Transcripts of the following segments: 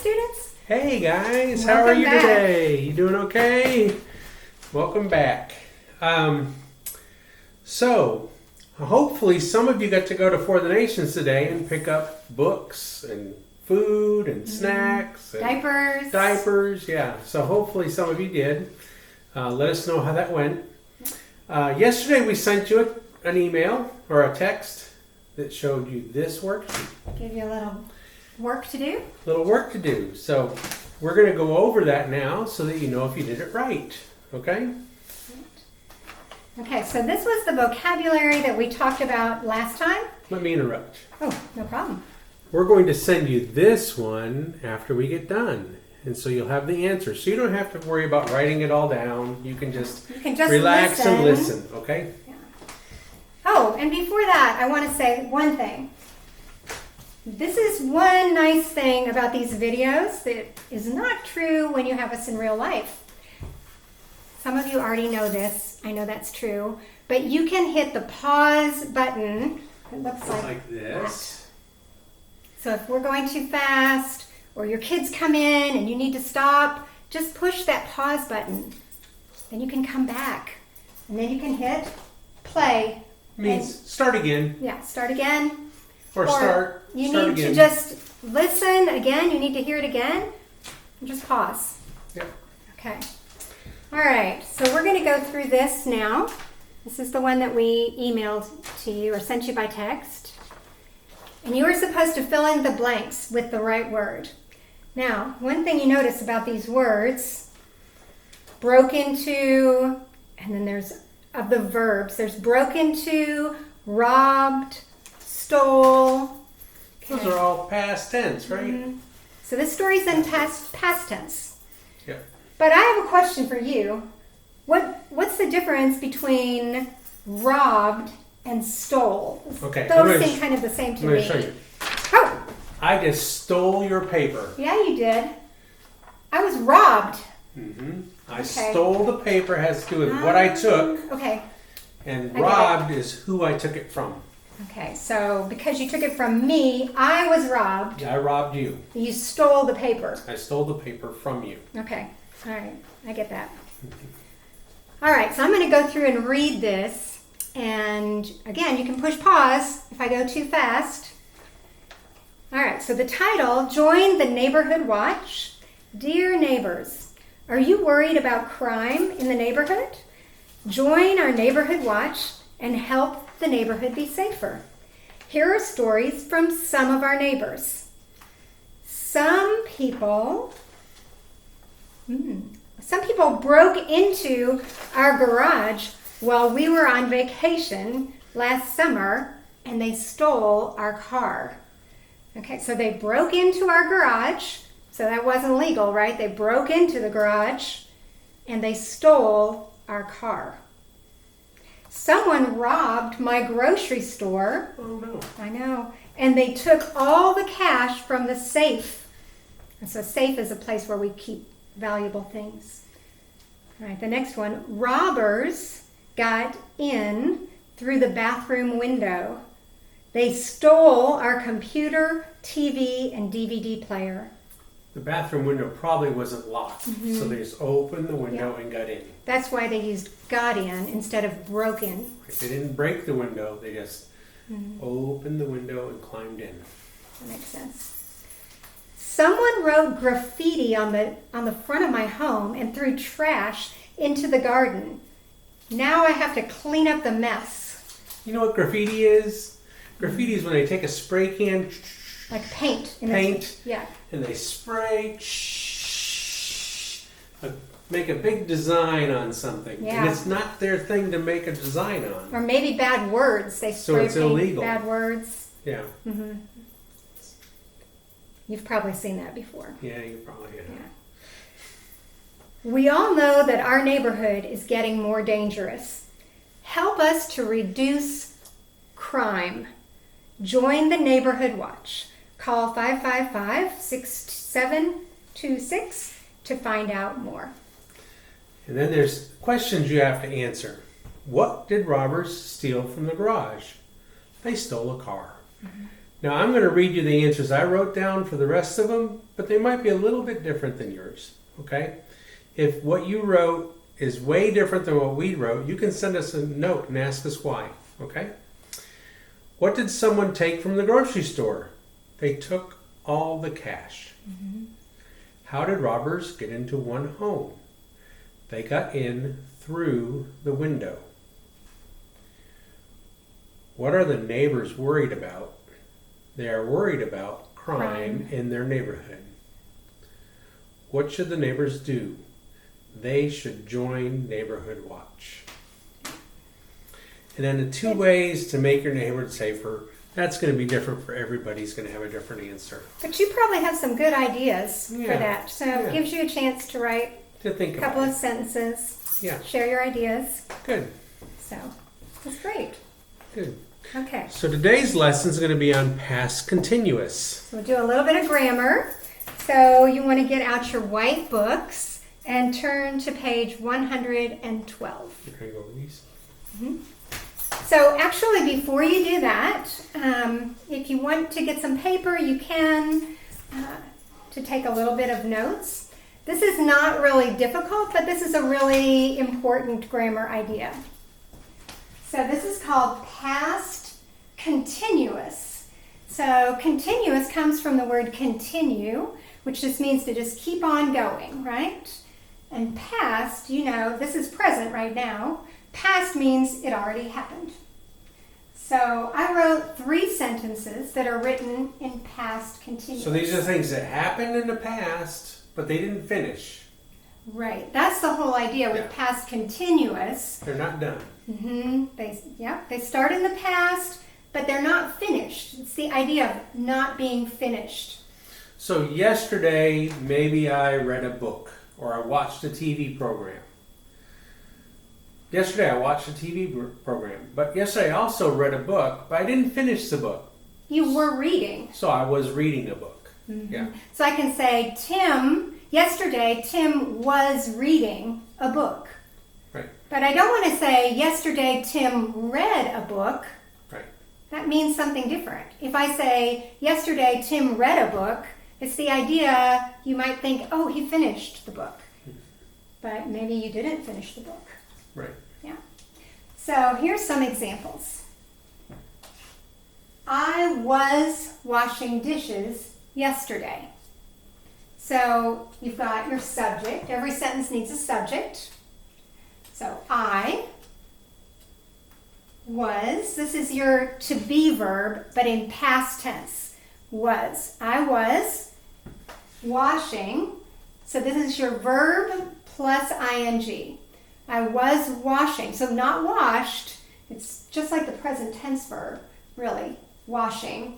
students. Hey guys, how are you today? You doing okay? Welcome back. So, hopefully some of you got to go to For the Nations today and pick up books and food and snacks. And Diapers, yeah. So hopefully some of you did. Let us know how that went. Yesterday we sent you an email or a text that showed you this worksheet. Give you a little work to do. So we're going to go over that now so that you know if you did it right. Okay? Okay, so this was the vocabulary that we talked about last time. Let me interrupt. Oh, no problem. We're going to send you this one after we get done. And so you'll have the answer. So you don't have to worry about writing it all down. You can just relax and listen, okay? Yeah. Oh, and before that, I want to say one thing. This is one nice thing about these videos that is not true when you have us in real life. Some of you already know this. I know that's true. But you can hit the pause button. It looks like this. That. So if we're going too fast or your kids come in and you need to stop, just push that pause button. Then you can come back. And then you can hit play. Means start again. Yeah, start again. Or start You need again. to just listen again. You need to hear it again. And just pause. Yep. Okay. All right. So we're going to go through this now. This is the one that we emailed to you or sent you by text. And you are supposed to fill in the blanks with the right word. Now, one thing you notice about these words, broke into, and then there's of the verbs. There's broke into, robbed, stole. Those are all past tense, right? Mm-hmm. So this story's in past tense. Yep. But I have a question for you. What's the difference between robbed and stole? Okay. Those seem kind of the same to me. Let me show you. Oh, I just stole your paper. yeah, you did. I was robbed. Mm-hmm. I Okay. stole the paper has to do with what I took, Okay. and I get robbed is who I took it from. Okay, so because you took it from me, I was robbed. I robbed you. You stole the paper. I stole the paper from you. Okay, all right, I get that. All right, so I'm going to go through and read this. And again, you can push pause if I go too fast. All right, so the title, Join the Neighborhood Watch. Dear neighbors, are you worried about crime in the neighborhood? Join our neighborhood watch and help the neighborhood be safer. Here are stories from some of our neighbors. Some people broke into our garage while we were on vacation last summer, and they stole our car. Okay, so they broke into our garage, so that wasn't legal, right? They broke into the garage, and they stole our car. Someone robbed my grocery store. Oh no. I know. And they took all the cash from the safe. And so safe is a place where we keep valuable things. All right, the next one. Robbers got in through the bathroom window. They stole our computer, TV, and DVD player. The bathroom window probably wasn't locked, so they just opened the window and got in. That's why they used got in instead of broke in. They didn't break the window, they just opened the window and climbed in. That makes sense. Someone wrote graffiti on the front of my home and threw trash into the garden. Now I have to clean up the mess. You know what graffiti is? Graffiti is when they take a spray can, Like paint. Yeah. And they spray, make a big design on something. Yeah. And it's not their thing to make a design on. Or maybe bad words. They So spray it's paint illegal. bad words. Yeah. Mm-hmm. You've probably seen that before. Yeah, you probably have. Yeah. We all know that our neighborhood is getting more dangerous. Help us to reduce crime. Join the Neighborhood Watch. Call 555-6726 to find out more. And then there's questions you have to answer. What did robbers steal from the garage? They stole a car. Now I'm going to read you the answers I wrote down for the rest of them, but they might be a little bit different than yours, okay? If what you wrote is way different than what we wrote, you can send us a note and ask us why, okay? What did someone take from the grocery store? They took all the cash. Mm-hmm. How did robbers get into one home? They got in through the window. What are the neighbors worried about? They are worried about crime in their neighborhood. What should the neighbors do? They should join Neighborhood Watch. And then the 2 ways to make your neighborhood safer, that's going to be different for everybody. He's going to have a different answer. But you probably have some good ideas for that. So it gives you a chance to write a couple of sentences. Yeah. Share your ideas. Good. So that's great. Good. Okay. So today's lesson is going to be on past continuous. So we'll do a little bit of grammar. So you want to get out your white books and turn to page 112. You're going to go with these? Mm-hmm. So actually, before you do that, if you want to get some paper, you can to take a little bit of notes. This is not really difficult, but this is a really important grammar idea. So this is called past continuous. So continuous comes from the word continue, which just means to just keep on going, right? And past, you know, this is present right now. Past means it already happened. So I wrote 3 sentences that are written in past continuous. So these are things that happened in the past, but they didn't finish. Right. That's the whole idea with past continuous. They're not done. Mm-hmm. They start in the past, but they're not finished. It's the idea of not being finished. So yesterday, maybe I read a book or I watched a TV program. Yesterday I watched a TV program, but yesterday I also read a book, but I didn't finish the book. You were reading. So I was reading a book. Mm-hmm. Yeah. So I can say, yesterday Tim was reading a book. Right. But I don't want to say, yesterday Tim read a book. Right. That means something different. If I say, yesterday Tim read a book, it's the idea you might think, oh, he finished the book. But maybe you didn't finish the book. Right. Yeah. So here's some examples. I was washing dishes yesterday. So you've got your subject. Every sentence needs a subject. So I was, this is your to be verb, but in past tense. Was. I was washing. So this is your verb plus ing. I was washing. So not washed. It's just like the present tense verb, really. Washing.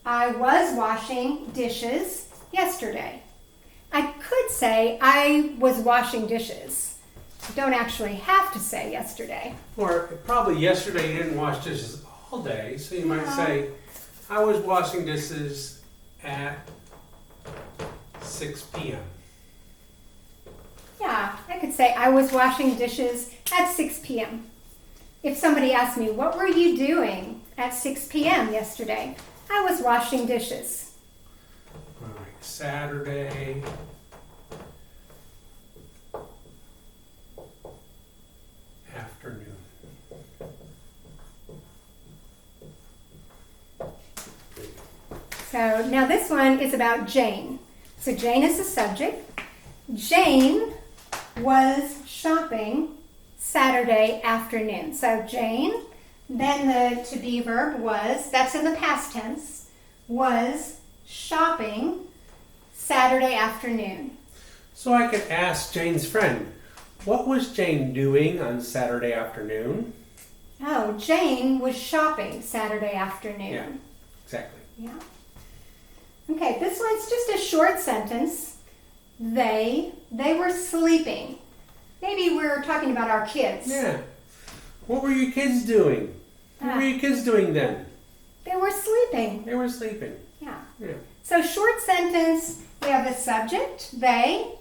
I was washing dishes yesterday. I could say I was washing dishes. You don't actually have to say yesterday. Or probably yesterday you didn't wash dishes all day, so you might say, I was washing dishes at 6 p.m. Yeah, I could say I was washing dishes at 6 p.m. If somebody asked me, what were you doing at 6 p.m. yesterday? I was washing dishes. All right, Saturday. Afternoon. So now this one is about Jane. So Jane is the subject. Jane was shopping Saturday afternoon. So Jane, then the to be verb was, that's in the past tense, was shopping Saturday afternoon. So I could ask Jane's friend, what was Jane doing on Saturday afternoon? Oh, Jane was shopping Saturday afternoon. Yeah, exactly. Yeah. Okay, this one's just a short sentence. They were sleeping. Maybe we're talking about our kids. Yeah. What were your kids doing? What were your kids doing then? They were sleeping. They were sleeping. Yeah. Yeah. So short sentence, we have the subject, they.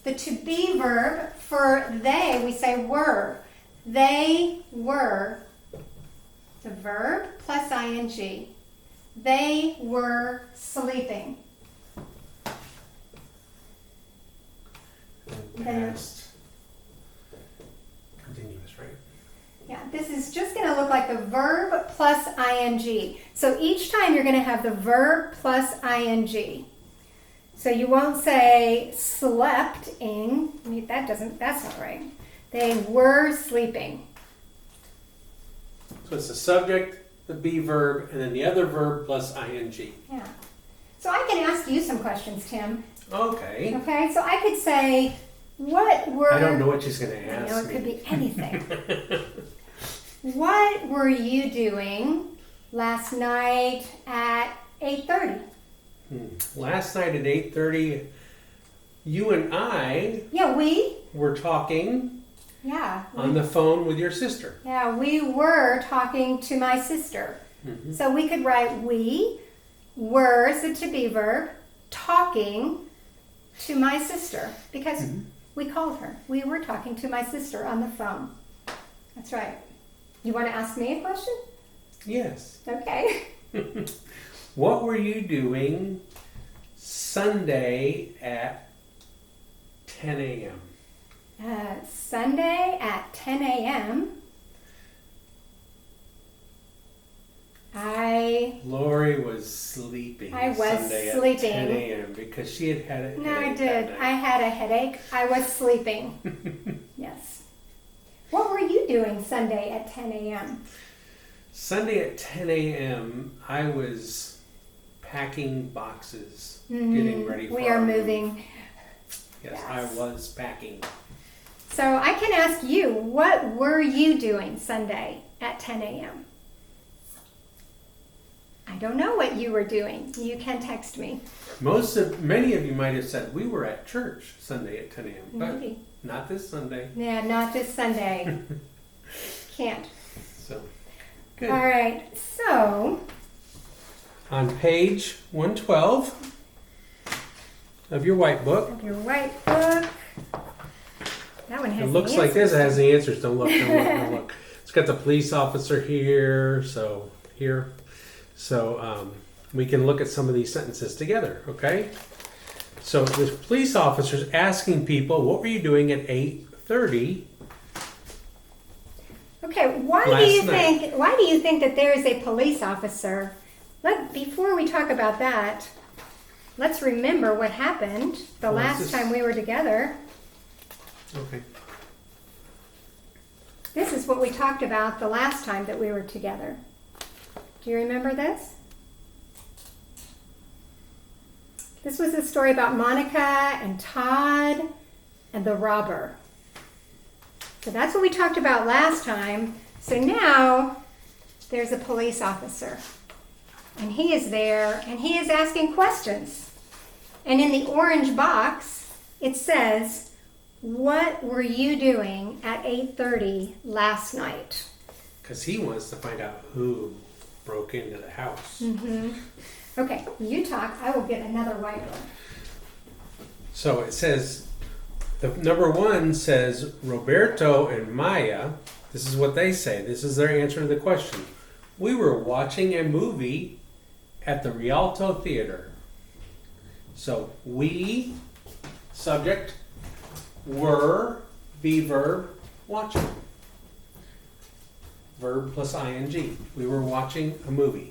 The to be verb, for they, we say were. They were. The verb plus ing. They were sleeping. Past continuous, right? Yeah, this is just going to look like the verb plus ing. So each time you're going to have the verb plus ing. So you won't say slept-ing. That's not right. They were sleeping. So it's the subject, the be verb, and then the other verb plus ing. Yeah. So I can ask you some questions, Tim. Okay. Okay, so I could say, what were... I don't know what she's going to ask. I know, it could be anything. What were you doing last night at 8:30? Last night at 8:30, you and I Yeah, we? were talking Yeah. on the phone with your sister. Yeah, we were talking to my sister. Mm-hmm. So we could write we were, is a to be verb, talking to my sister because we called her. We were talking to my sister on the phone. That's right. You want to ask me a question? Yes. Okay. What were you doing Sunday at 10 a.m.? Sunday at 10 a.m. Lori was sleeping. I was Sunday sleeping. At 10 a.m. because she had had a No, I headache did. that night. I had a headache. I was sleeping. Yes. What were you doing Sunday at 10 a.m.? Sunday at 10 a.m. I was packing boxes, getting ready for We are our move. moving. Yes, Yes. I was packing. So I can ask you, what were you doing Sunday at 10 a.m.? I don't know what you were doing. You can text me. Many of you might have said we were at church Sunday at 10 a.m. But Maybe. not this Sunday. Yeah, not this Sunday. Can't. So good. All right. So On page 112 of your white book, your white book. That one has it looks the like this. It answers. has the answers. Don't look. Don't look. Don't look. It's got the police officer here. So here. So we can look at some of these sentences together. Okay. So the police officer's asking people, "What were you doing at 8:30?" Okay, why Last do you night. think that there is a police officer? Before we talk about that, let's remember what happened the Well, last this is- time we were together. Okay. This is what we talked about the last time that we were together. Do you remember this? This was a story about Monica and Todd and the robber. So that's what we talked about last time. So now there's a police officer. And he is there and he is asking questions. And in the orange box, it says, "What were you doing at 8:30 last night?" Because he wants to find out who broke into the house. Okay, you talk. I will get another whiteboard. So it says, the number one says, Roberto and Maya, this is what they say. This is their answer to the question. We were watching a movie at the Rialto Theater. So we, subject, were, be verb, watching. Verb plus ing. We were watching a movie.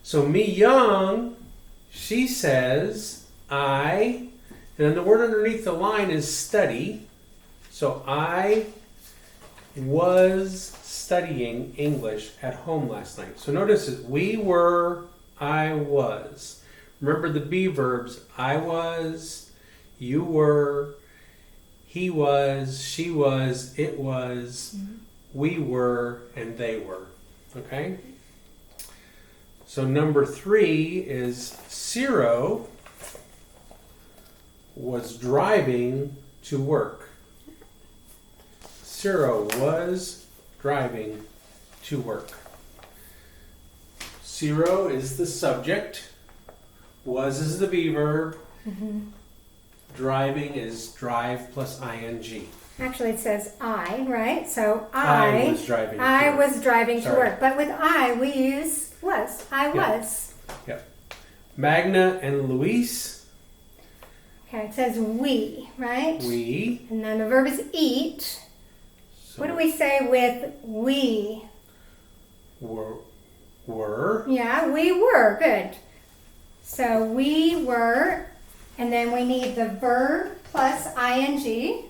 So Mi Young, she says, and then the word underneath the line is study. So I was studying English at home last night. So notice it, we were, I was. Remember the be verbs, I was, you were, he was, she was, it was, we were, and they were. Okay? So number 3 is Ciro was driving to work. Ciro was driving to work. Ciro is the subject. Was is the be verb. Driving is drive plus ing. Actually, it says I, right? So I was driving to I work. was driving to Sorry. work. But with I, we use I was. Yep. Magna and Luis. Okay, it says we, right? We. And then the verb is eat. So What do we say with we? Were. Yeah, we were. Good. So we were, and then we need the verb plus ing.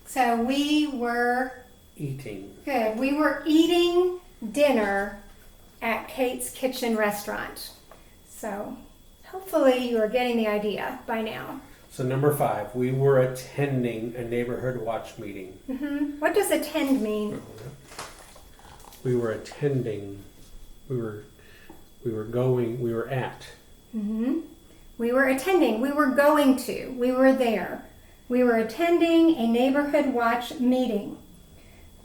So we were Eating. good. We were eating dinner at Kate's Kitchen Restaurant. So hopefully you are getting the idea by now. So number 5, we were attending a neighborhood watch meeting. What does attend mean? We were attending. We were going. We were at. We were attending. We were going to. We were there. We were attending a neighborhood watch meeting.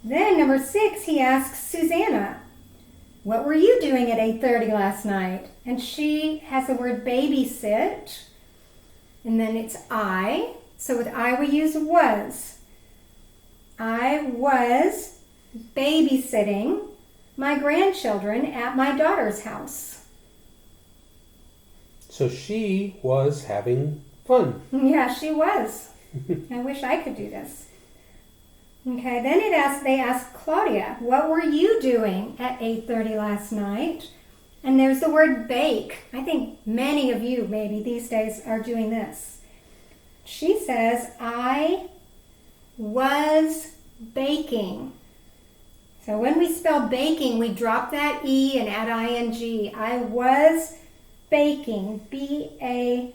Then number 6, he asks Susanna, what were you doing at 8:30 last night? And she has the word babysit. And then it's I. So with I we use was. I was babysitting my grandchildren at my daughter's house. So she was having fun. Yeah, she was. I wish I could do this. Okay, then they asked Claudia, what were you doing at 8:30 last night? And there's the word bake. I think many of you maybe these days are doing this. She says, I was baking. So when we spell baking, we drop that E and add ing. I was baking, B-A-K-I-N-G.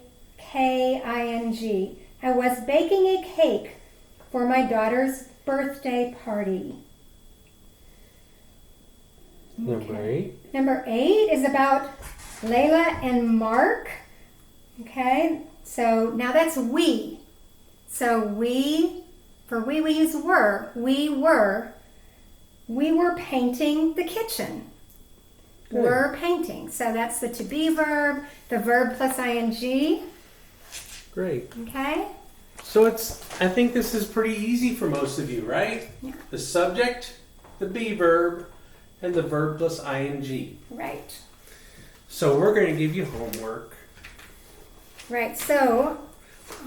I was baking a cake for my daughter's birthday party. Number 8. Number 8 is about Layla and Mark. Okay, so now that's we. So we use were. We were painting the kitchen. Good. Were painting. So that's the to be verb, the verb plus ing. Great. Okay? So I think this is pretty easy for most of you, right? Yeah. The subject, the be verb, and the verb plus ing. Right. So we're going to give you homework. Right. So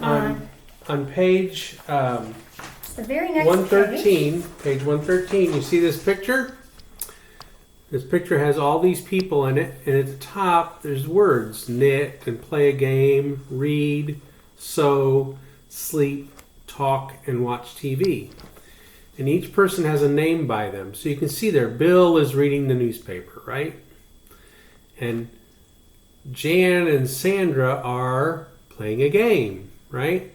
On page the very next 113, page 113, you see this picture? This picture has all these people in it, and at the top there's words: knit and play a game, read, sew, sleep, talk, and watch TV. And each person has a name by them. So you can see there, Bill is reading the newspaper, right? And Jan and Sandra are playing a game, right?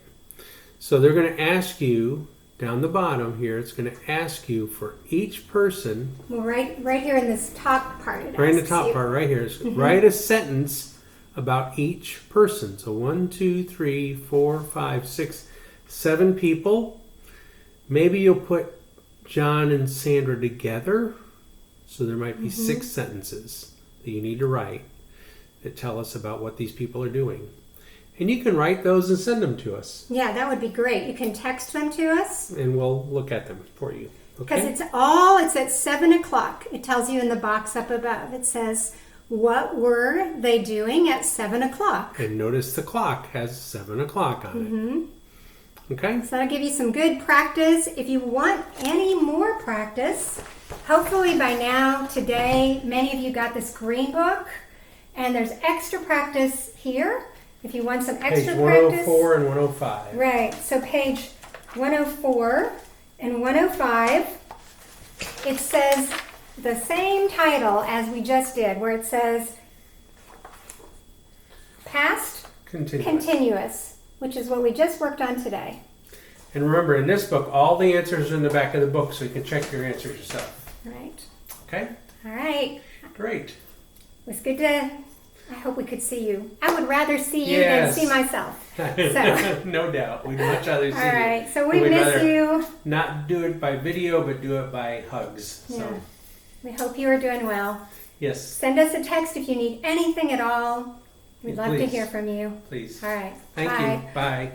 So they're going to ask you, down the bottom here, it's going to ask you for each person. Well, right here in this top part. Right in the top part, right here. Write a sentence about each person. So 1, 2, 3, 4, 5, 6, 7 people. Maybe you'll put John and Sandra together. So there might be 6 sentences that you need to write that tell us about what these people are doing. And you can write those and send them to us. Yeah, that would be great. You can text them to us. And we'll look at them for you. Because Okay? it's at 7 o'clock. It tells you in the box up above. It says, what were they doing at 7 o'clock? And notice the clock has 7 o'clock on it. Okay? So that'll give you some good practice. If you want any more practice, hopefully by now, today, many of you got this green book. And there's extra practice here. If you want some extra Page practice. 104 and 105. Right, so page 104 and 105, it says the same title as we just did, where it says past continuous, which is what we just worked on today. And remember, in this book, all the answers are in the back of the book, so you can check your answers yourself. Right. Okay? All right. Great. It was good to... I hope we could see you. I would rather see you Yes. than see myself. So. No doubt. We'd much rather see you. All right, so we We'd miss rather you. Not do it by video, but do it by hugs. Yeah. So, We hope you are doing well. yes, Send us a text if you need anything at all. We'd love to Please. hear from you. please. All right. Thank Bye. you. Bye.